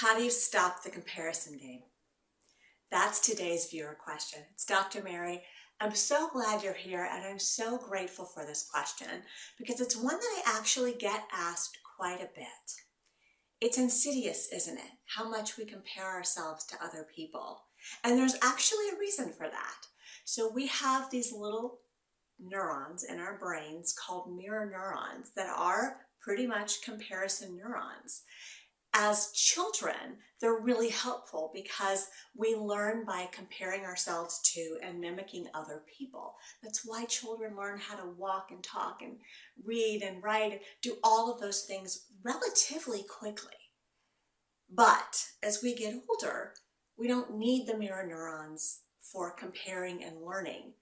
How do you stop the comparison game? That's today's viewer question. It's Dr. Mary. I'm so glad you're here and I'm so grateful for this question because it's one that I actually get asked quite a bit. It's insidious, isn't it? How much we compare ourselves to other people. And there's actually a reason for that. So we have these little neurons in our brains called mirror neurons that are pretty much comparison neurons. As children, they're really helpful because we learn by comparing ourselves to and mimicking other people. That's why children learn how to walk and talk and read and write and do all of those things relatively quickly. But as we get older, we don't need the mirror neurons for comparing and learning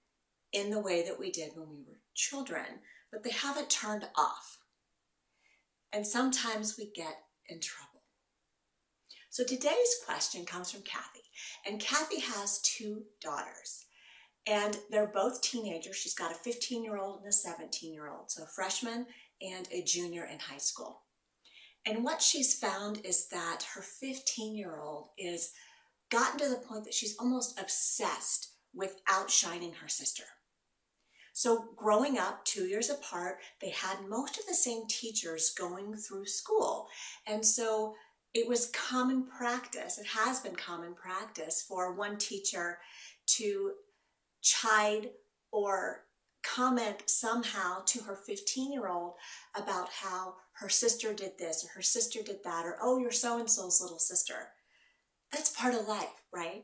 in the way that we did when we were children, but they haven't turned off. And sometimes we get in trouble. So today's question comes from Kathy, and Kathy has two daughters, and they're both teenagers. She's got a 15-year-old and a 17-year-old, so a freshman and a junior in high school. And what she's found is that her 15-year-old is gotten to the point that she's almost obsessed with outshining her sister. So growing up 2 years apart, they had most of the same teachers going through school, and so it was common practice, it has been common practice for one teacher to chide or comment somehow to her 15-year-old about how her sister did this or her sister did that, or oh, you're so-and-so's little sister. That's part of life, right?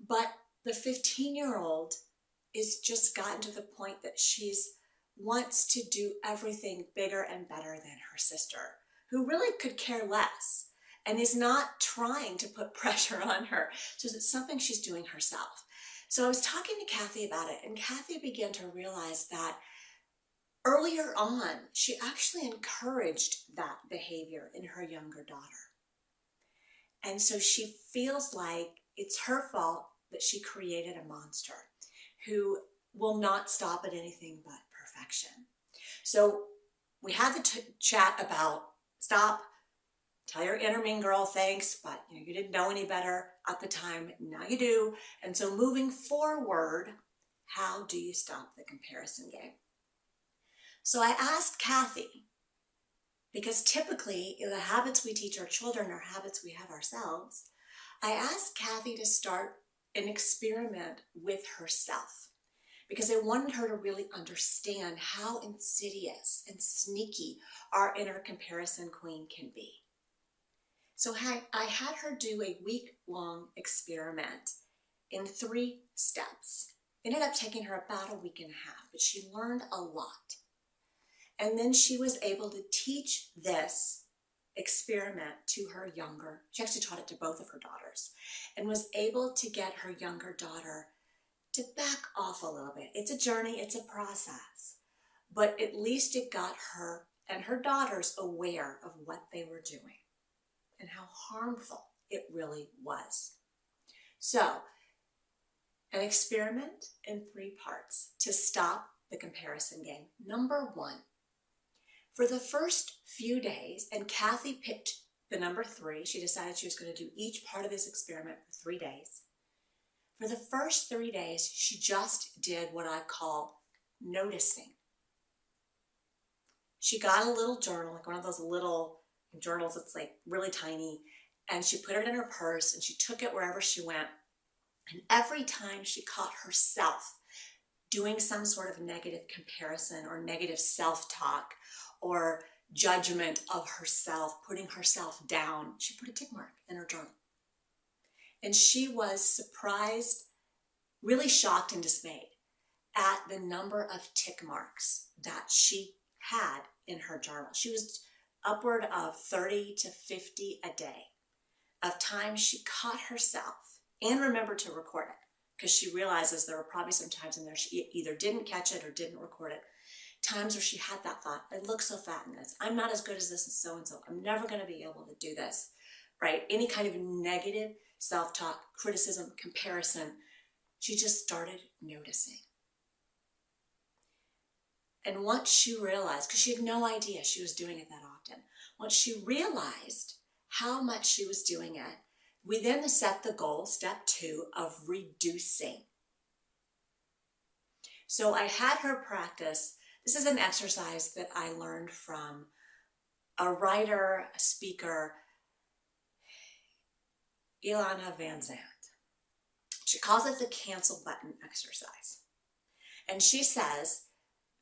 But the 15-year-old is just gotten to the point that she's wants to do everything bigger and better than her sister, who really could care less and is not trying to put pressure on her. So it's something she's doing herself. So I was talking to Kathy about it, and Kathy began to realize that earlier on, she actually encouraged that behavior in her younger daughter. And so she feels like it's her fault that she created a monster who will not stop at anything but perfection. So we had the chat about stop, tell your inner mean girl thanks, but you didn't know any better at the time, now you do. And so moving forward, how do you stop the comparison game? So I asked Kathy, because typically the habits we teach our children are habits we have ourselves, I asked Kathy to start an experiment with herself because I wanted her to really understand how insidious and sneaky our inner comparison queen can be. So I had her do a week-long experiment in 3 steps. It ended up taking her about a week and a half, but she learned a lot. And then she was able to teach this experiment to her younger, she actually taught it to both of her daughters, and was able to get her younger daughter to back off a little bit. It's a journey, it's a process, but at least it got her and her daughters aware of what they were doing and how harmful it really was. So, an experiment in 3 parts to stop the comparison game. Number 1, for the first few days, and Kathy picked the number 3, she decided she was going to do each part of this experiment for 3 days. For the first 3 days, she just did what I call noticing. She got a little journal, like one of those little journals that's like really tiny, and she put it in her purse and she took it wherever she went. And every time she caught herself doing some sort of negative comparison or negative self-talk or judgment of herself, putting herself down, she put a tick mark in her journal. And she was surprised, really shocked and dismayed at the number of tick marks that she had in her journal. She was upward of 30 to 50 a day of times she caught herself and remembered to record it, because she realizes there were probably some times in there she either didn't catch it or didn't record it. Times where she had that thought, I look so fat in this, I'm not as good as this and so, I'm never going to be able to do this, right? Any kind of negative self-talk, criticism, comparison, she just started noticing. And once she realized, because she had no idea she was doing it that often, once she realized how much she was doing it. We then set the goal, step 2, of reducing. So I had her practice. This is an exercise that I learned from a writer, a speaker, Ilana Van Zandt. She calls it the cancel button exercise. And she says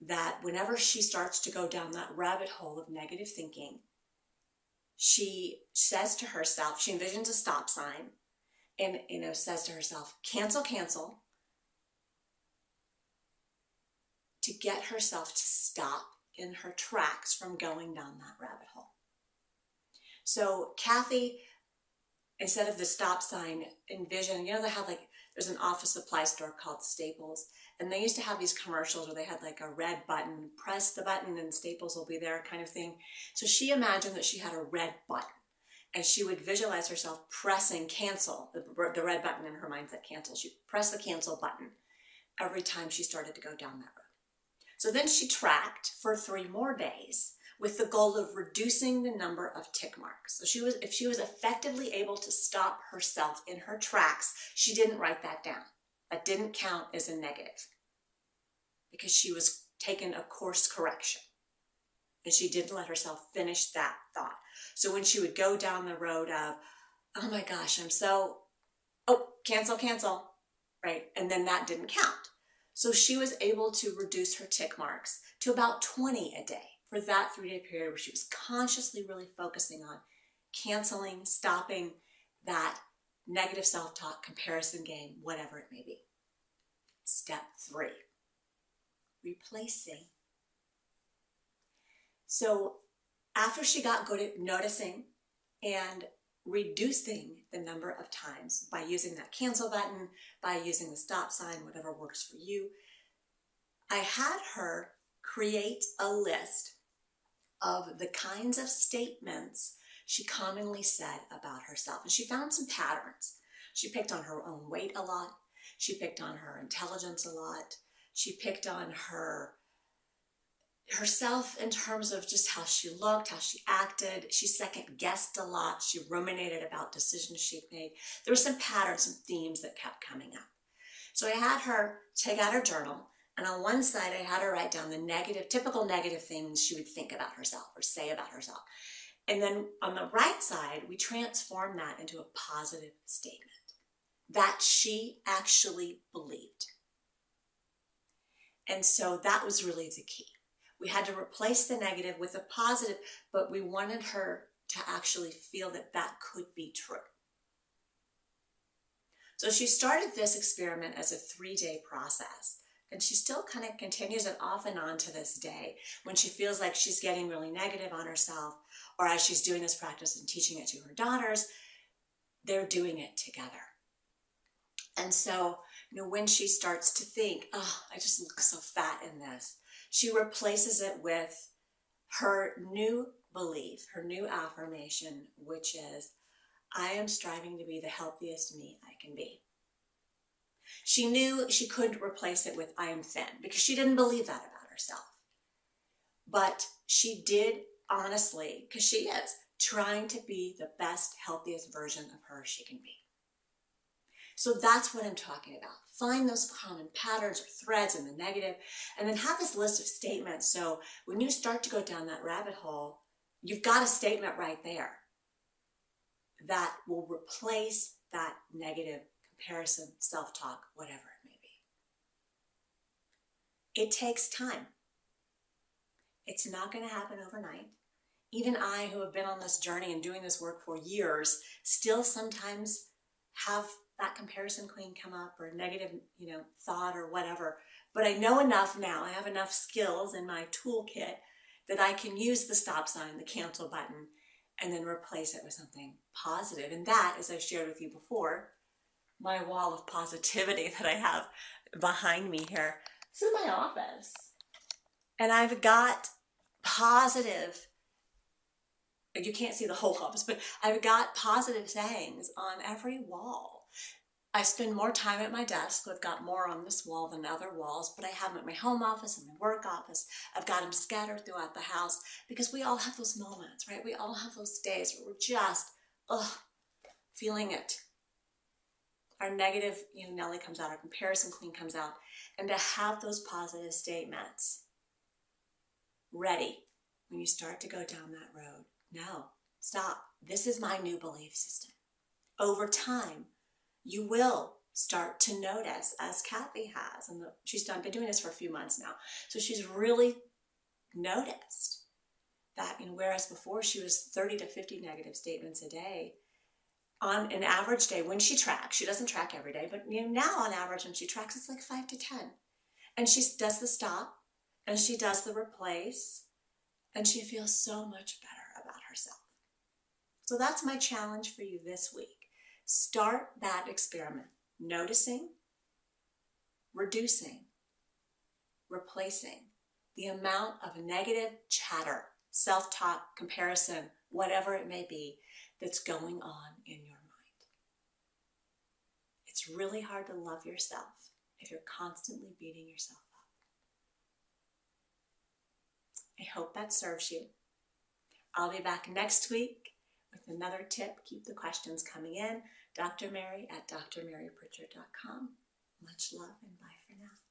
that whenever she starts to go down that rabbit hole of negative thinking, she says to herself, she envisions a stop sign and, says to herself, cancel, cancel, to get herself to stop in her tracks from going down that rabbit hole. So Kathy, instead of the stop sign, envision, they have there's an office supply store called Staples, and they used to have these commercials where they had like a red button, press the button and Staples will be there kind of thing. So she imagined that she had a red button, and she would visualize herself pressing cancel, the red button in her mind said cancel. She'd press the cancel button every time she started to go down that road. So then she tracked for 3 more days with the goal of reducing the number of tick marks. So if she was effectively able to stop herself in her tracks, she didn't write that down. That didn't count as a negative because she was taking a course correction and she didn't let herself finish that thought. So when she would go down the road of, oh my gosh, cancel, cancel, right? And then that didn't count. So she was able to reduce her tick marks to about 20 a day for that 3-day period where she was consciously really focusing on canceling, stopping that negative self-talk, comparison game, whatever it may be. Step 3, replacing. So after she got good at noticing and reducing the number of times by using that cancel button, by using the stop sign, whatever works for you, I had her create a list of the kinds of statements she commonly said about herself. And she found some patterns. She picked on her own weight a lot. She picked on her intelligence a lot. She picked on herself in terms of just how she looked, how she acted. She second-guessed a lot. She ruminated about decisions she'd made. There were some patterns, some themes that kept coming up. So I had her take out her journal, and on one side I had her write down the typical negative things she would think about herself or say about herself. And then on the right side, we transformed that into a positive statement that she actually believed. And so that was really the key. We had to replace the negative with a positive, but we wanted her to actually feel that that could be true. So she started this experiment as a 3-day process, and she still kind of continues it off and on to this day. When she feels like she's getting really negative on herself, or as she's doing this practice and teaching it to her daughters, they're doing it together. And so, when she starts to think, oh, I just look so fat in this, she replaces it with her new belief, her new affirmation, which is, I am striving to be the healthiest me I can be. She knew she couldn't replace it with I am thin because she didn't believe that about herself. But she did honestly, because she is trying to be the best, healthiest version of her she can be. So that's what I'm talking about. Find those common patterns or threads in the negative, and then have this list of statements. So when you start to go down that rabbit hole, you've got a statement right there that will replace that negative comparison, self-talk, whatever it may be. It takes time. It's not going to happen overnight. Even I, who have been on this journey and doing this work for years, still sometimes have that comparison queen come up or negative, thought or whatever. But I know enough now, I have enough skills in my toolkit that I can use the stop sign, the cancel button, and then replace it with something positive. And that, as I've shared with you before, my wall of positivity that I have behind me here. This is my office. And I've got positive, you can't see the whole office, but I've got positive sayings on every wall. I spend more time at my desk. I've got more on this wall than other walls, but I have them at my home office and my work office. I've got them scattered throughout the house because we all have those moments, right? We all have those days where we're just ugh, feeling it. Our negative, Nellie comes out, our comparison queen comes out, and to have those positive statements ready when you start to go down that road. No, stop. This is my new belief system. Over time, you will start to notice, as Kathy has, and she's been doing this for a few months now, so she's really noticed that, whereas before she was 30 to 50 negative statements a day, on an average day when she tracks, she doesn't track every day, but now on average when she tracks, it's like 5 to 10. And she does the stop, and she does the replace, and she feels so much better about herself. So that's my challenge for you this week. Start that experiment, noticing, reducing, replacing the amount of negative chatter, self-talk, comparison, whatever it may be, that's going on in your mind. It's really hard to love yourself if you're constantly beating yourself up. I hope that serves you. I'll be back next week with another tip. Keep the questions coming in. Dr. Mary at drmarypritchard.com. Much love and bye for now.